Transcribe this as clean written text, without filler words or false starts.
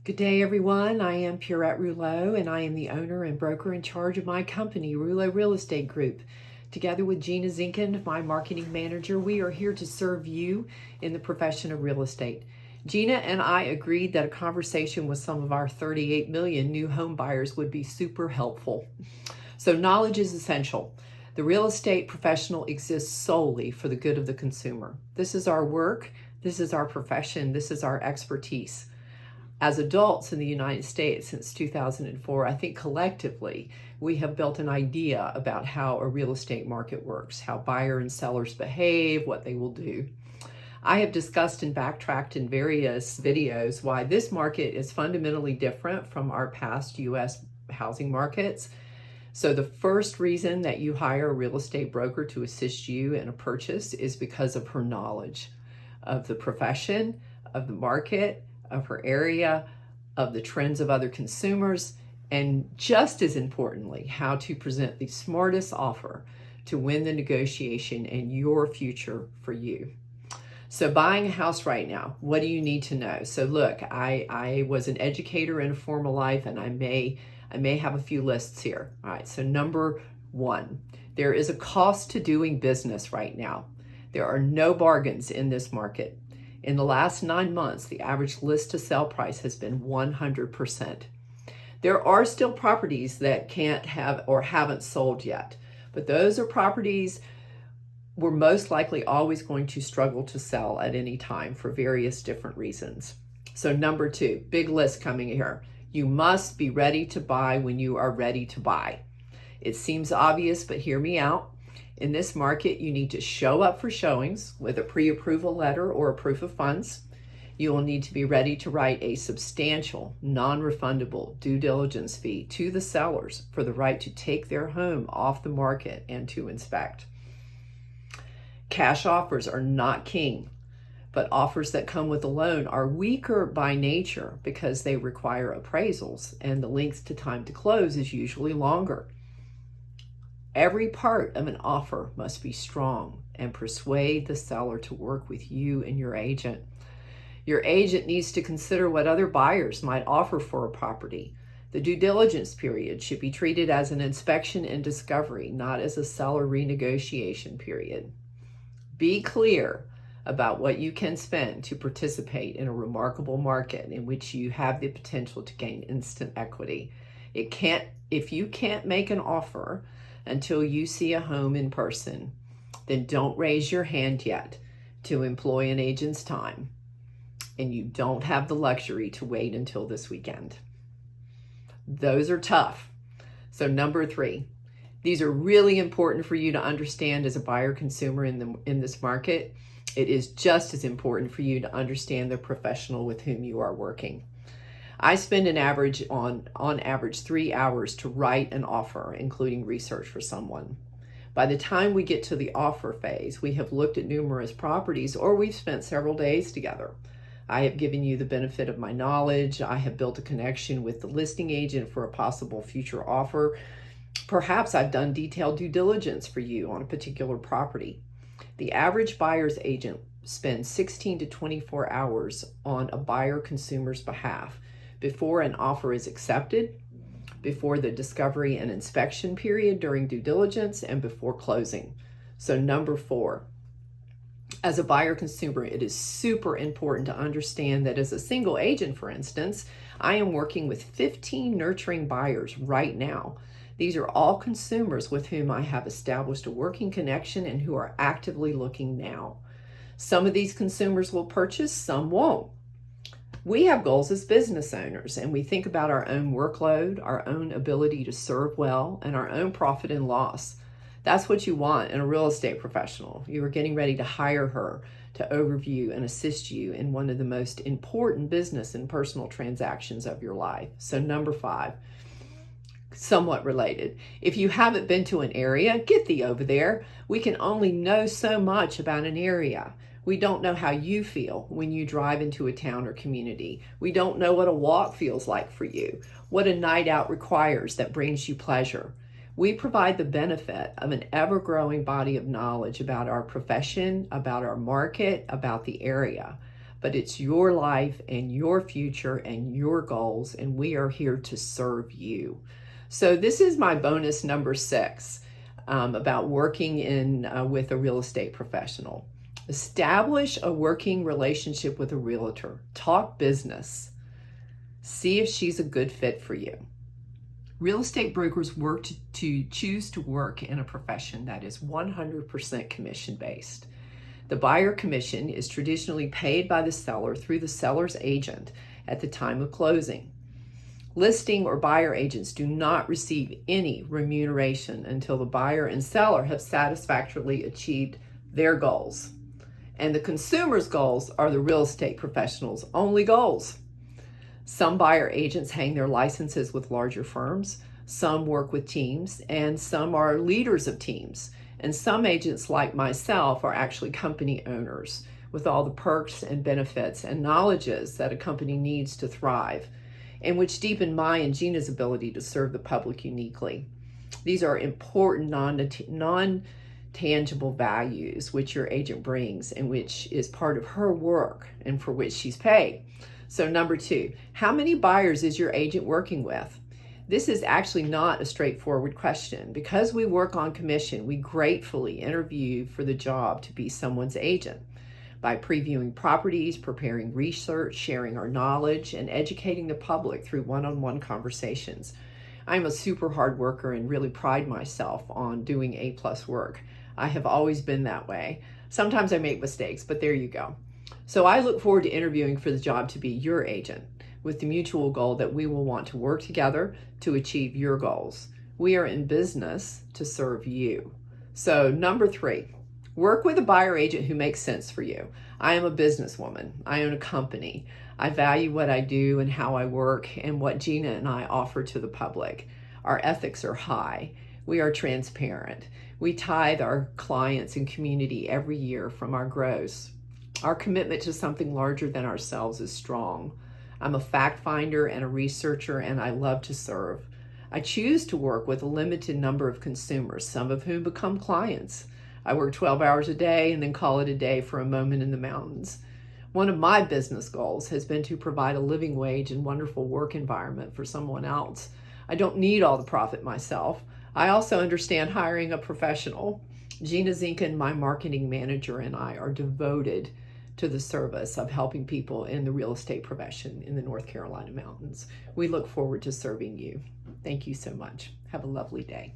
Good day, everyone. I am Pierrette Rouleau, and I am the owner and broker in charge of my company, Rouleau Real Estate Group. Together with Gina Zinkin, my marketing manager, we are here to serve you in the profession of real estate. Gina and I agreed that a conversation with some of our 38 million new home buyers would be super helpful. So, knowledge is essential. The real estate professional exists solely for the good of the consumer. This is our work, this is our profession, this is our expertise. As adults in the United States since 2004, I think collectively we have built an idea about how a real estate market works, how buyer and sellers behave, what they will do. I have discussed and backtracked in various videos why this market is fundamentally different from our past U.S. housing markets. So the first reason that you hire a real estate broker to assist you in a purchase is because of her knowledge of the profession, of the market, of her area, of the trends of other consumers, and just as importantly, how to present the smartest offer to win the negotiation and your future for you. So buying a house right now, what do you need to know? So look, I was an educator in a former life, and I may have a few lists here. All right, so number one, there is a cost to doing business right now. There are no bargains in this market. In the last 9 months, the average list to sell price has been 100%. There are still properties that can't have or haven't sold yet, but those are properties we're most likely always going to struggle to sell at any time for various different reasons. So number two, big list coming here. You must be ready to buy when you are ready to buy. It seems obvious, but hear me out. In this market, you need to show up for showings with a pre-approval letter or a proof of funds. You will need to be ready to write a substantial, non-refundable due diligence fee to the sellers for the right to take their home off the market and to inspect. Cash offers are not king, but offers that come with a loan are weaker by nature because they require appraisals, and the length to time to close is usually longer. Every part of an offer must be strong and persuade the seller to work with you and your agent. Your agent needs to consider what other buyers might offer for a property. The due diligence period should be treated as an inspection and discovery, not as a seller renegotiation period. Be clear about what you can spend to participate in a remarkable market in which you have the potential to gain instant equity. If you can't make an offer until you see a home in person, then don't raise your hand yet to employ an agent's time, and you don't have the luxury to wait until this weekend. Those are tough. So number three, these are really important for you to understand as a buyer consumer in this market. It is just as important for you to understand the professional with whom you are working. I spend an average on average 3 hours to write an offer, including research for someone. By the time we get to the offer phase, we have looked at numerous properties or we've spent several days together. I have given you the benefit of my knowledge. I have built a connection with the listing agent for a possible future offer. Perhaps I've done detailed due diligence for you on a particular property. The average buyer's agent spends 16 to 24 hours on a buyer consumer's behalf before an offer is accepted, before the discovery and inspection period during due diligence, and before closing. So number four, as a buyer consumer, it is super important to understand that as a single agent, for instance, I am working with 15 nurturing buyers right now. These are all consumers with whom I have established a working connection and who are actively looking now. Some of these consumers will purchase, some won't. We have goals as business owners, and we think about our own workload, our own ability to serve well, and our own profit and loss. That's what you want in a real estate professional. You are getting ready to hire her to overview and assist you in one of the most important business and personal transactions of your life. So number five, somewhat related. If you haven't been to an area, get thee over there. We can only know so much about an area. We don't know how you feel when you drive into a town or community. We don't know what a walk feels like for you, what a night out requires that brings you pleasure. We provide the benefit of an ever-growing body of knowledge about our profession, about our market, about the area. but it's your life and your future and your goals, and we are here to serve you. So this is my bonus number 6 about working with a real estate professional. Establish a working relationship with a realtor. Talk business. See if she's a good fit for you. Real estate brokers work to choose to work in a profession that is 100% commission-based. The buyer commission is traditionally paid by the seller through the seller's agent at the time of closing. Listing or buyer agents do not receive any remuneration until the buyer and seller have satisfactorily achieved their goals. And the consumer's goals are the real estate professional's only goals. Some buyer agents hang their licenses with larger firms, some work with teams, and some are leaders of teams. And some agents, like myself, are actually company owners with all the perks and benefits and knowledges that a company needs to thrive, and which deepen my and Gina's ability to serve the public uniquely. These are important non-tangible values which your agent brings and which is part of her work and for which she's paid. So number 2, how many buyers is your agent working with? This is actually not a straightforward question. Because we work on commission, we gratefully interview for the job to be someone's agent by previewing properties, preparing research, sharing our knowledge, and educating the public through one-on-one conversations. I'm a super hard worker and really pride myself on doing A+ work. I have always been that way. Sometimes I make mistakes, but there you go. So I look forward to interviewing for the job to be your agent, with the mutual goal that we will want to work together to achieve your goals. We are in business to serve you. So number 3, work with a buyer agent who makes sense for you. I am a businesswoman. I own a company. I value what I do and how I work and what Gina and I offer to the public. Our ethics are high. We are transparent. We tithe our clients and community every year from our gross. Our commitment to something larger than ourselves is strong. I'm a fact finder and a researcher, and I love to serve. I choose to work with a limited number of consumers, some of whom become clients. I work 12 hours a day and then call it a day for a moment in the mountains. One of my business goals has been to provide a living wage and wonderful work environment for someone else. I don't need all the profit myself. I also understand hiring a professional. Gina Zinkin, my marketing manager, and I are devoted to the service of helping people in the real estate profession in the North Carolina mountains. We look forward to serving you. Thank you so much. Have a lovely day.